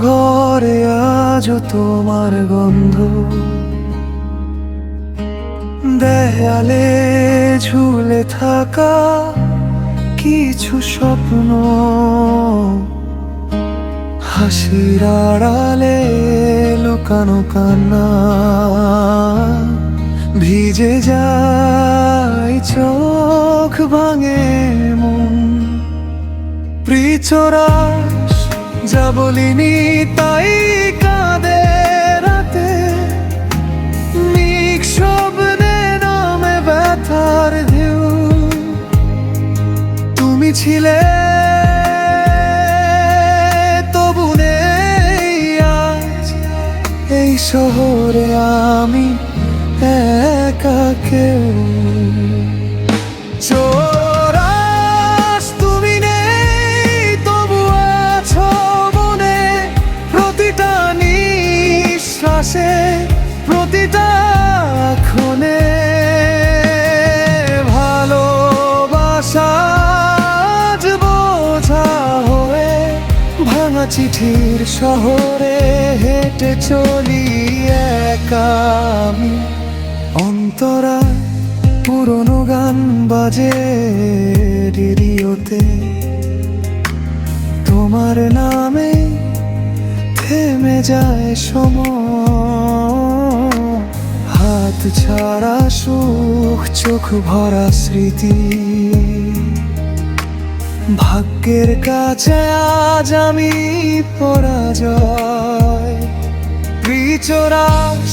ঘরে আজও তোমার গন্ধ, দেয়ালে ঝুলে থাকা কিছু স্বপ্ন, হাসির আড়ালে লুকানো কান্না, ভিজে যায় চোখ ভাঙে মন। পৃথরাস যা বলিনি তাই কাঁদে রাতে, নিঃশব্দে নামে ব্যথার ঢেউ। তুমি ছিলে তবু নেই আজ এই শহরে, আমি একা কেউ। চোরাস তুমি নেই তবু আছো মনে, প্রতিটা নিঃশ্বাসে প্রতিটা ক্ষণে। ভালোবাসা আজ বোঝা হয়ে ভাঙা চিঠির শহরে হেঁটে চলি একা আমি। অন্তরা পুরনো গান বাজে রেডিওতে, তোমার নামে থেমে যায় সময়। হাত ছাড়া সুখ, চোখ ভরা স্মৃতি, ভাগ্যের কাছে আজ আমি পরাজয়। পৃথরাস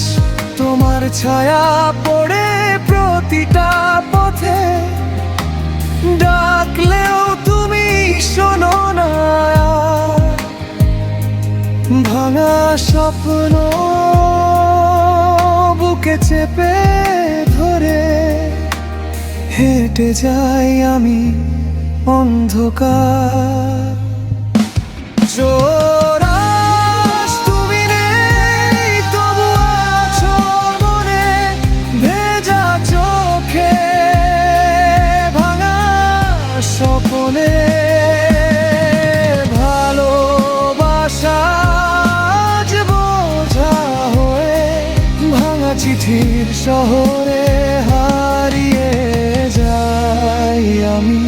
তোমার ছায়া পড়ে প্রতিটা পথে, ডাকলেও তুমি শোনো না। ভাঙা স্বপ্ন বুকে চেপে ধরে হেঁটে যাই আমি অন্ধকার। চোরাস তুমি নেই তবু আছো মনে, ভেজা চোখে ভাঙা স্বপ্নে। ভালোবাসা আজ বোঝা হয়ে ভাঙা চিঠির শহরে হারিয়ে যাই আমি।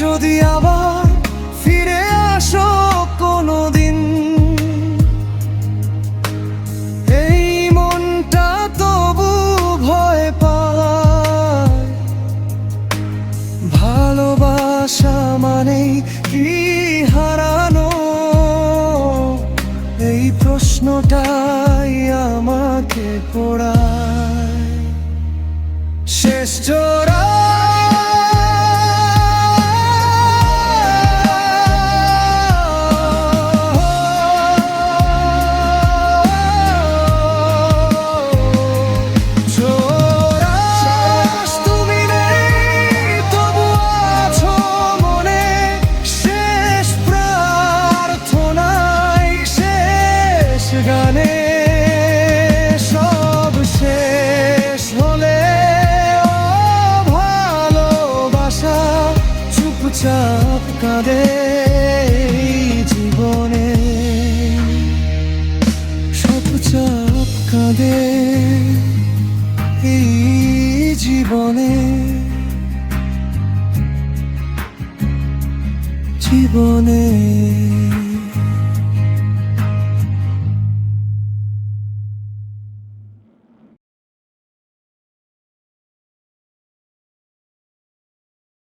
যদি আবার ফিরে আসো কোনোদিন, এই মনটা তবু ভয় পায়। ভালোবাসা মানেই কি হারানো, এই প্রশ্নটাই আমাকে পোড়ায়। শেষ জোড়া গানে সব শেষ হলে ভালোবাসা চুপচাপ কাঁদে জীবনে, চুপচাপ কাঁদে এই জীবনে, জীবনে।